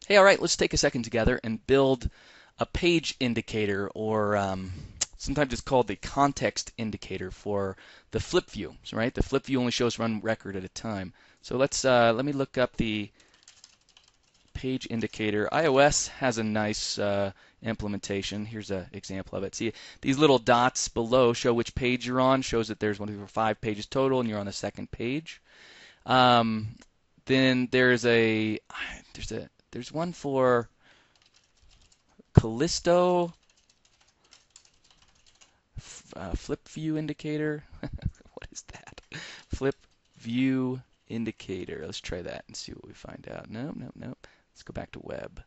Hey, all right, let's take a second together and build a page indicator, or sometimes it's called the context indicator for the flip view, right? The flip view only shows one record at a time. So let me look up the page indicator. iOS has a nice implementation. Here's an example of it. See, these little dots below show which page you're on, shows that there's 1, 2, 3, 4, 5 pages total, and you're on the second page. Then there's one for Callisto flip view indicator. What is that? Flip view indicator. Let's try that and see what we find out. Nope, nope, nope. Let's go back to web.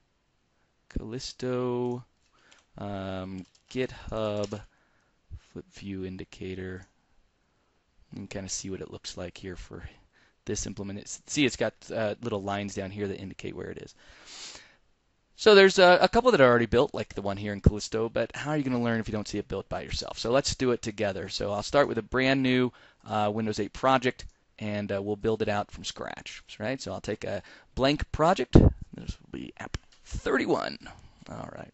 Callisto GitHub flip view indicator. You can kind of see what it looks like here for this implement. See, it's got little lines down here that indicate where it is. So there's a couple that are already built, like the one here in Callisto, but how are you going to learn if you don't see it built by yourself? So let's do it together. So I'll start with a brand new Windows 8 project, and we'll build it out from scratch, right? So I'll take a blank project. This will be app 31. All right.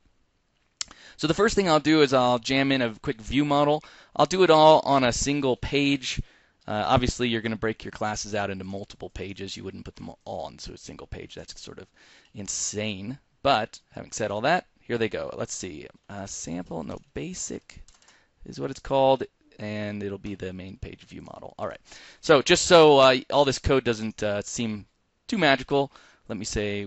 So the first thing I'll do is I'll jam in a quick view model. I'll do it all on a single page. Obviously, you're going to break your classes out into multiple pages. You wouldn't put them all onto a single page. That's sort of insane. But having said all that, here they go. Let's see. Sample, no, basic is what it's called, and it'll be the main page view model. All right. So just so all this code doesn't seem too magical, let me say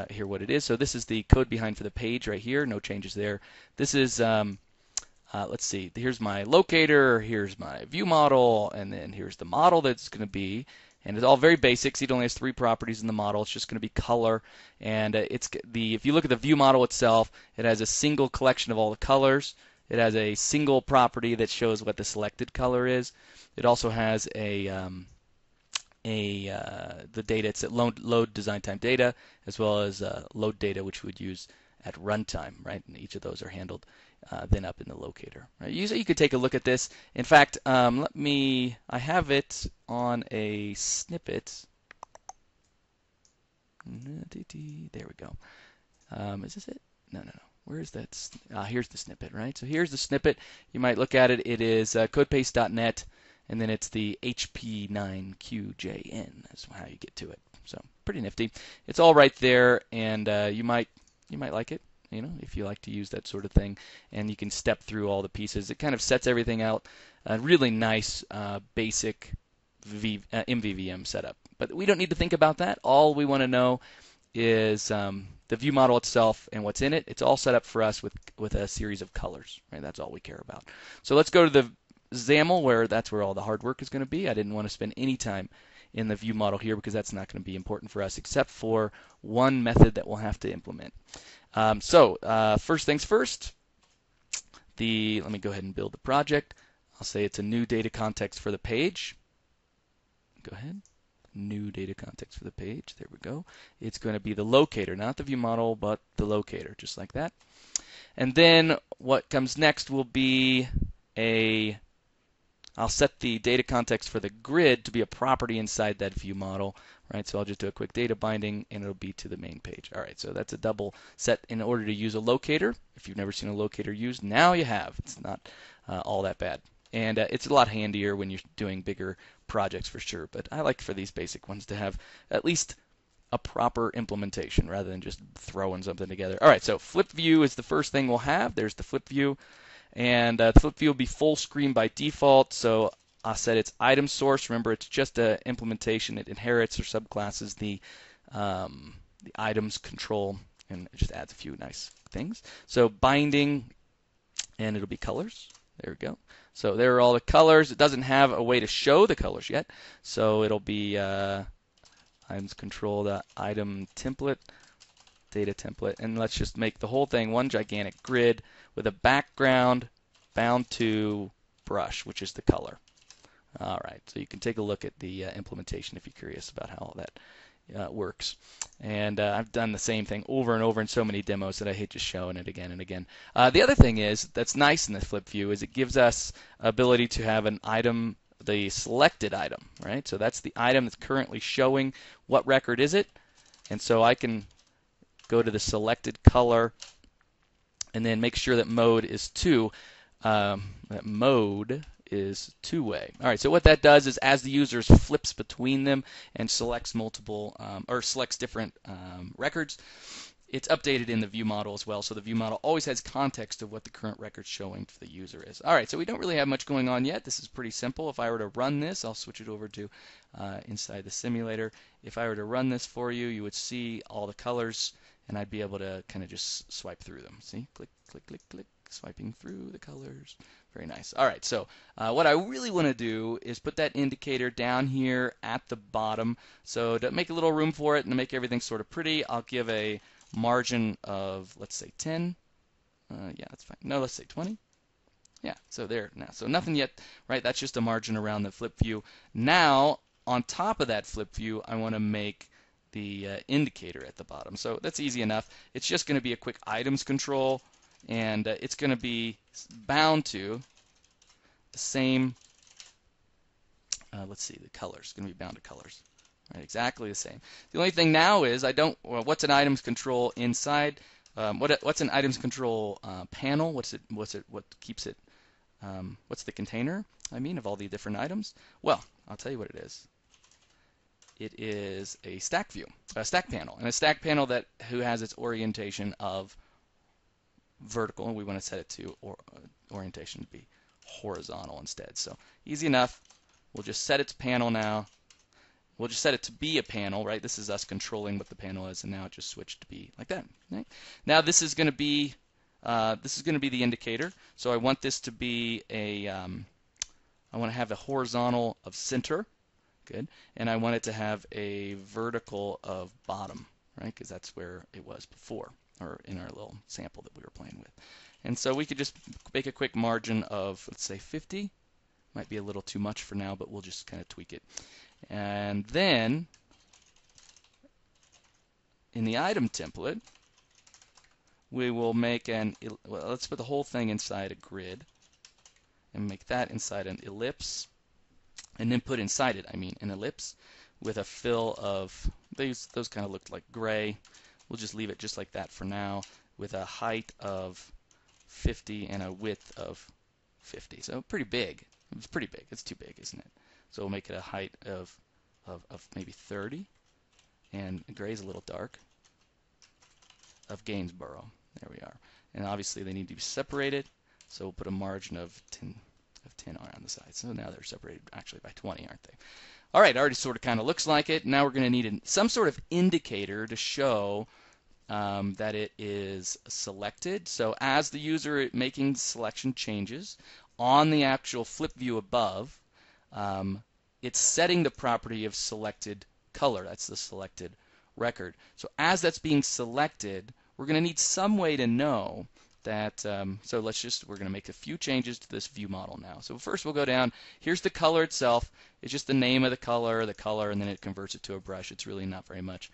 here what it is. So this is the code behind for the page right here. No changes there. This is let's see, here's my locator, here's my view model, and then here's the model that's going to be, and it's all very basic. It only has 3 properties in the model. It's just going to be color, and if you look at the view model itself, it has a single collection of all the colors. It has a single property that shows what the selected color is. It also has the data. It's at load design time data, as well as load data, which we would use at runtime, right? And each of those are handled then up in the locator. Right? You could take a look at this. In fact, I have it on a snippet. There we go. Is this it? No. Where is that? Here's the snippet, right? So here's the snippet. You might look at it. It is codepaste.net, and then it's the HP9QJN. That's how you get to it. So pretty nifty. It's all right there, and you might like it. If you like to use that sort of thing, and you can step through all the pieces. It kind of sets everything out. A really nice basic MVVM setup. But we don't need to think about that. All we want to know is the view model itself and what's in it. It's all set up for us with a series of colors. Right? That's all we care about. So let's go to the XAML, that's where all the hard work is going to be. I didn't want to spend any time in the view model here because that's not going to be important for us, except for one method that we'll have to implement. First things first, let me go ahead and build the project. I'll say it's a new data context for the page. Go ahead. New data context for the page. There we go. It's going to be the locator, not the view model, but the locator, just like that. And then what comes next will be I'll set the data context for the grid to be a property inside that view model, right? So I'll just do a quick data binding, and it'll be to the main page. All right, so that's a double set in order to use a locator. If you've never seen a locator used, now you have. It's not all that bad. And it's a lot handier when you're doing bigger projects for sure. But I like for these basic ones to have at least a proper implementation rather than just throwing something together. All right, so flip view is the first thing we'll have. There's the flip view. And the flip view will be full screen by default, so I'll set its item source. Remember, it's just an implementation. It inherits or subclasses the items control, and it just adds a few nice things. So binding, and it'll be colors. There we go. So there are all the colors. It doesn't have a way to show the colors yet, so it'll be items control, the item template, data template, and let's just make the whole thing one gigantic grid with a background bound to brush, which is the color. All right, so you can take a look at the implementation if you're curious about how all that works. And I've done the same thing over and over in so many demos that I hate just showing it again and again. The other thing that's nice in the flip view is it gives us ability to have an item, the selected item, right? So that's the item that's currently showing what record is it, and so I can go to the selected color, and then make sure that mode is 2. That mode is two-way. All right, so what that does is as the user flips between them and selects multiple or selects different records, it's updated in the view model as well. So the view model always has context of what the current record showing for the user is. All right, so we don't really have much going on yet. This is pretty simple. If I were to run this, I'll switch it over to inside the simulator. If I were to run this for you, you would see all the colors, and I'd be able to kind of just swipe through them. See, click, click, click, click, swiping through the colors. Very nice. All right, so what I really want to do is put that indicator down here at the bottom. So to make a little room for it and to make everything sort of pretty, I'll give a margin of, let's say 10. Yeah, that's fine. No, let's say 20. Yeah, so there now. So nothing yet, right? That's just a margin around the flip view. Now, on top of that flip view, I want to make the indicator at the bottom. So that's easy enough. It's just going to be a quick items control, and it's going to be bound to the same, let's see, the colors. It's going to be bound to colors. Right, exactly the same. The only thing now is what's an items control inside? What's an items control panel? What keeps it? What's the container? I mean, of all the different items. Well, I'll tell you what it is. It is a stack view, a stack panel, and a stack panel who has its orientation of vertical, and we want to set it to orientation to be horizontal instead. So easy enough. We'll just set its panel now. We'll just set it to be a panel, right? This is us controlling what the panel is, and now it just switched to be like that. Right? Now this is going to be the indicator. So I want this to be I want to have a horizontal of center, good, and I want it to have a vertical of bottom, right? Because that's where it was before, or in our little sample that we were playing with. And so we could just make a quick margin of, let's say 50. Might be a little too much for now, but we'll just kind of tweak it. And then in the item template, we will make let's put the whole thing inside a grid and make that inside an ellipse, and then put inside it, an ellipse with a fill of, those kind of looked like gray. We'll just leave it just like that for now, with a height of 50 and a width of 50. So pretty big. It's pretty big. It's too big, isn't it? So we'll make it a height of maybe 30, and gray is a little dark, of Gainsborough. There we are. And obviously they need to be separated, so we'll put a margin of 10 on the side. So now they're separated actually by 20, aren't they? All right, already sort of kind of looks like it. Now we're going to need some sort of indicator to show that it is selected. So as the user making selection changes on the actual flip view above, it's setting the property of selected color. That's the selected record. So as that's being selected, we're going to need some way to know that. So we're going to make a few changes to this view model now. So first we'll go down. Here's the color itself. It's just the name of the color, and then it converts it to a brush. It's really not very much.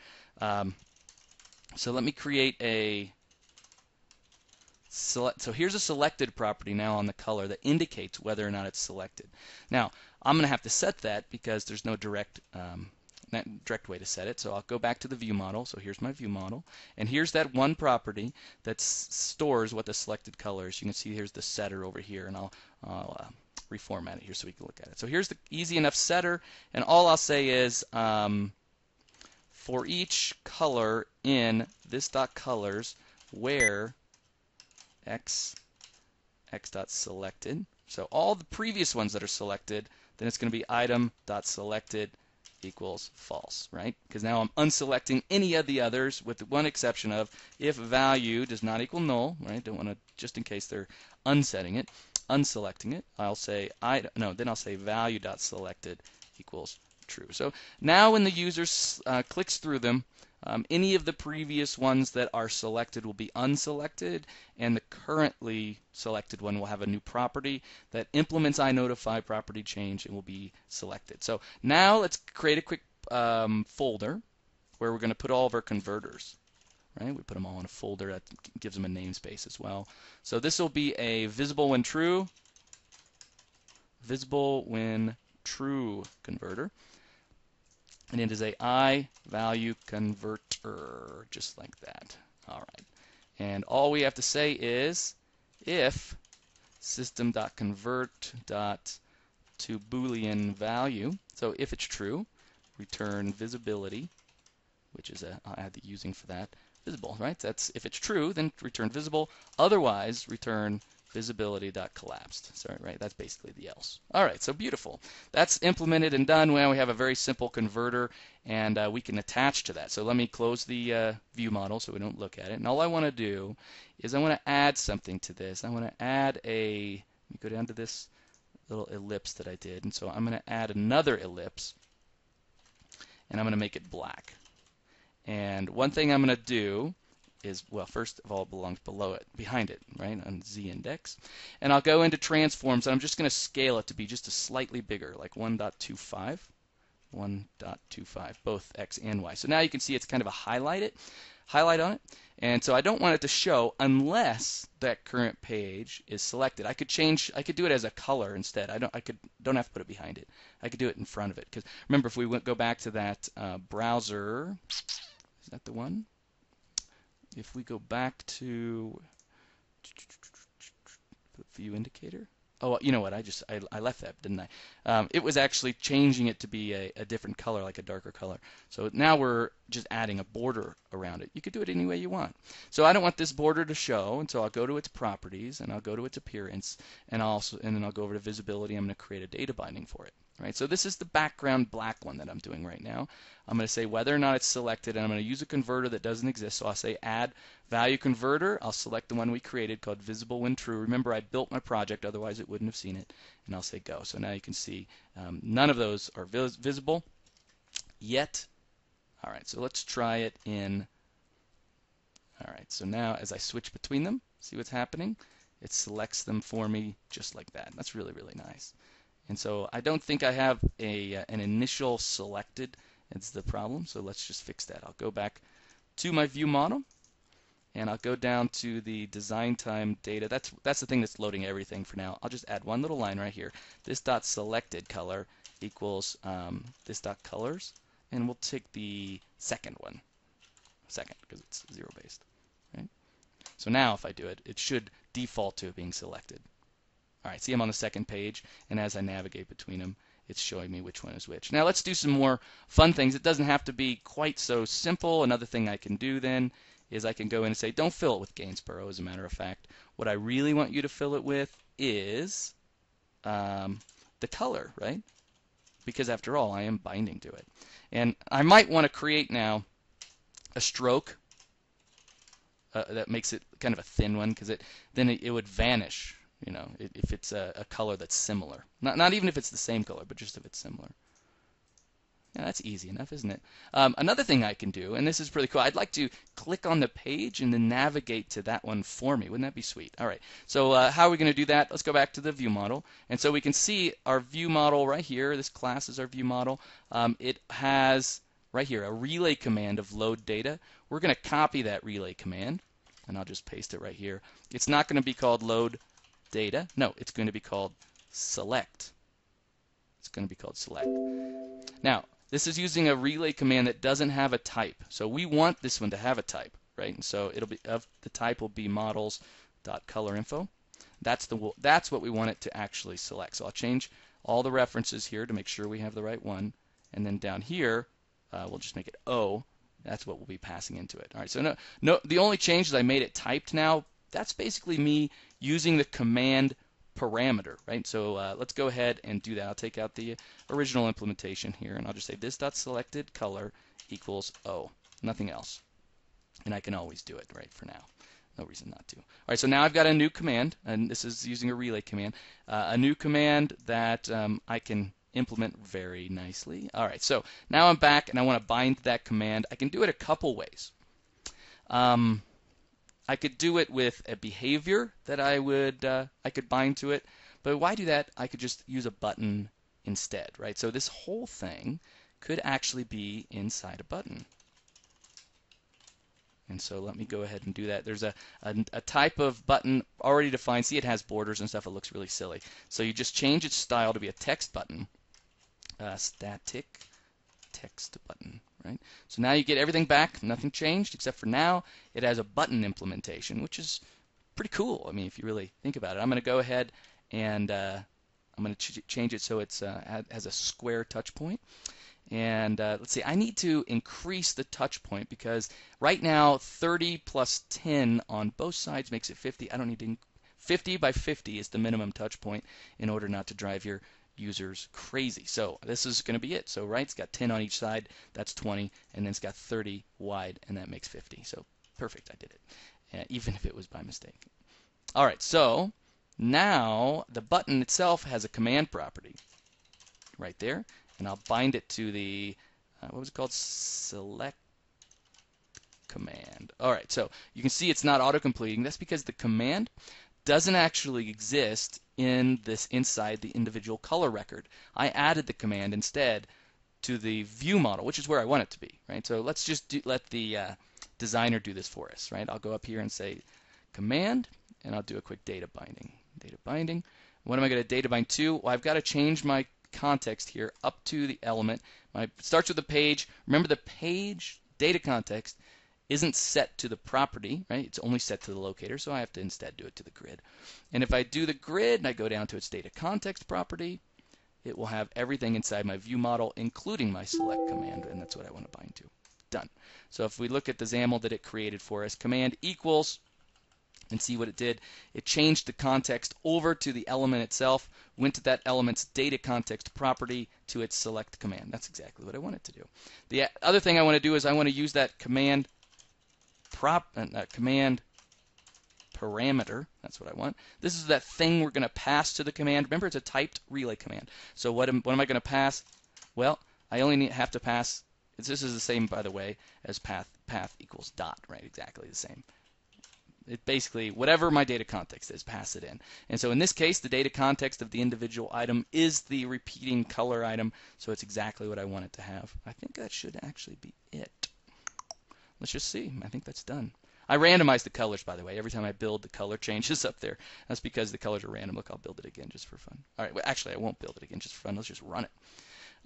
So let me create so here's a selected property now on the color that indicates whether or not it's selected. Now I'm going to have to set that because there's no direct way to set it. So I'll go back to the view model. So here's my view model, and here's that one property that stores what the selected color is. You can see here's the setter over here, and I'll reformat it here so we can look at it. So here's the easy enough setter, and all I'll say is for each color in this dot colors where x dot selected. So all the previous ones that are selected, then it's going to be item dot selected equals false, right? Because now I'm unselecting any of the others, with the one exception of if value does not equal null, right? Don't want to, just in case they're unselecting it, I'll say then I'll say value dot selected equals true. So now when the user clicks through them, any of the previous ones that are selected will be unselected, and the currently selected one will have a new property that implements iNotify property change and will be selected. So now let's create a quick folder where we're going to put all of our converters. Right? We put them all in a folder that gives them a namespace as well. So this will be a visible when true converter. and it is a I value converter, just like that. All right. And all we have to say is if system.convert.to Boolean value. So if it's true, return visibility, which is I'll add the using for that, visible, right? That's if it's true, then return visible. Otherwise, return visibility.collapsed. Sorry, right? That's basically the else. All right, so beautiful. That's implemented and done. Now we have a very simple converter, and we can attach to that. So let me close the view model so we don't look at it. And all I want to do is I want to add something to this. I want to add let me go down to this little ellipse that I did. And so I'm going to add another ellipse, and I'm going to make it black. And one thing I'm going to do is, well, first of all, it belongs below it, behind it, right, on Z index. And I'll go into transforms, and I'm just going to scale it to be just a slightly bigger, like 1.25, 1.25, both X and Y. So now you can see it's kind of a highlight on it. And so I don't want it to show unless that current page is selected. I could do it as a color instead. I don't have to put it behind it. I could do it in front of it. Because remember, if we go back to that browser, is that the one? If we go back to view indicator, oh, you know what? I left that, didn't I? It was actually changing it to be a different color, like a darker color. So now we're just adding a border around it. You could do it any way you want. So I don't want this border to show, and so I'll go to its properties, and I'll go to its appearance, and then I'll go over to visibility. I'm going to create a data binding for it. Right, so this is the background black one that I'm doing right now. I'm going to say whether or not it's selected, and I'm going to use a converter that doesn't exist. So I'll say add value converter. I'll select the one we created called visible when true. Remember, I built my project, otherwise it wouldn't have seen it. And I'll say go. So now you can see none of those are visible yet. All right, so let's try it in. All right, so now as I switch between them, see what's happening? It selects them for me just like that. That's really, really nice. And so I don't think I have an initial selected. It's the problem. So let's just fix that. I'll go back to my view model, and I'll go down to the design time data. That's the thing that's loading everything for now. I'll just add one little line right here. This dot selected color equals this dot colors, and we'll take the second one, because it's zero based, right? So now if I do it, it should default to it being selected. All right, see I'm on the second page, and as I navigate between them, it's showing me which one is which. Now let's do some more fun things. It doesn't have to be quite so simple. Another thing I can do then is I can go in and say, don't fill it with Gainsborough, as a matter of fact. What I really want you to fill it with is the color, right? Because after all, I am binding to it. And I might want to create now a stroke that makes it kind of a thin one, because then it would vanish. You know, if it's a color that's similar. Not even if it's the same color, but just if it's similar. Yeah, that's easy enough, isn't it? Another thing I can do, and this is pretty cool, I'd like to click on the page and then navigate to that one for me. Wouldn't that be sweet? All right, so how are we going to do that? Let's go back to the view model. And so we can see our view model right here. This class is our view model. It has, right here, a relay command of load data. We're going to copy that relay command, and I'll just paste it right here. It's not going to be called load data. No, it's going to be called select. It's going to be called select. Now, this is using a relay command that doesn't have a type. So we want this one to have a type, right? And so it'll be the type will be models.colorinfo. That's what we want it to actually select. So I'll change all the references here to make sure we have the right one. And then down here, we'll just make it O. That's what we'll be passing into it. All right. So the only change is I made it typed now. That's basically me using the command parameter, right? So let's go ahead and do that. I'll take out the original implementation here, and I'll just say this dot selected color equals O, nothing else. And I can always do it, right, for now. No reason not to. All right, so now I've got a new command, and this is using a relay command, a new command that I can implement very nicely. All right, so now I'm back, and I want to bind that command. I can do it a couple ways. I could do it with a behavior that I could bind to it, but why do that? I could just use a button instead, right? So this whole thing could actually be inside a button. And so let me go ahead and do that. There's a type of button already defined. See, it has borders and stuff. It looks really silly. So you just change its style to be a text button, static text button, right? So now you get everything back, nothing changed, except for now it has a button implementation, which is pretty cool. I mean, if you really think about it. I'm going to go ahead and I'm going to change it so it's has a square touch point. And let's see, I need to increase the touch point because right now 30 plus 10 on both sides makes it 50. I don't need to 50 by 50 is the minimum touch point in order not to drive your users crazy. So this is going to be it. So right, it's got 10 on each side, that's 20, and then it's got 30 wide, and that makes 50. So perfect, I did it, even if it was by mistake. All right, so now the button itself has a command property right there, and I'll bind it to the, what was it called? Select command. All right, so you can see it's not auto-completing. That's because the command doesn't actually exist in this inside the individual color record. I added the command instead to the view model, which is where I want it to be, right? So let's just let the designer do this for us, right? I'll go up here and say command, and I'll do a quick data binding. Data binding. What am I going to data bind to? Well, I've got to change my context here up to the element. It starts with the page. Remember, the page data context isn't set to the property, right? It's only set to the locator, so I have to instead do it to the grid. And if I do the grid and I go down to its data context property, it will have everything inside my view model, including my select command, and that's what I want to bind to. Done. So if we look at the XAML that it created for us, command equals, and see what it did. It changed the context over to the element itself, went to that element's data context property to its select command. That's exactly what I want it to do. The other thing I want to do is I want to use that command command parameter. That's what I want. This is that thing we're going to pass to the command. Remember, it's a typed relay command. So what am I going to pass? Well, I only have to pass. This is the same, by the way, as path equals dot, right? Exactly the same. It basically, whatever my data context is, pass it in. And so in this case, the data context of the individual item is the repeating color item, so it's exactly what I want it to have. I think that should actually be it. Let's just see. I think that's done. I randomize the colors, by the way. Every time I build, the color changes up there. That's because the colors are random. Look, I'll build it again just for fun. All right, well, actually, I won't build it again just for fun. Let's just run it.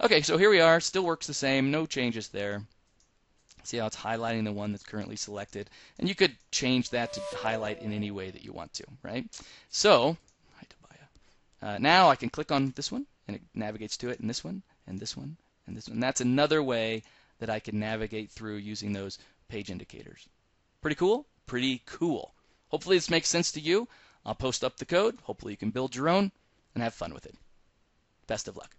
Okay, so here we are. Still works the same. No changes there. See how it's highlighting the one that's currently selected. And you could change that to highlight in any way that you want to, right? So, now I can click on this one, and it navigates to it, and this one, and this one, and this one. And that's another way that I can navigate through using those page indicators. Pretty cool? Pretty cool. Hopefully this makes sense to you. I'll post up the code. Hopefully you can build your own and have fun with it. Best of luck.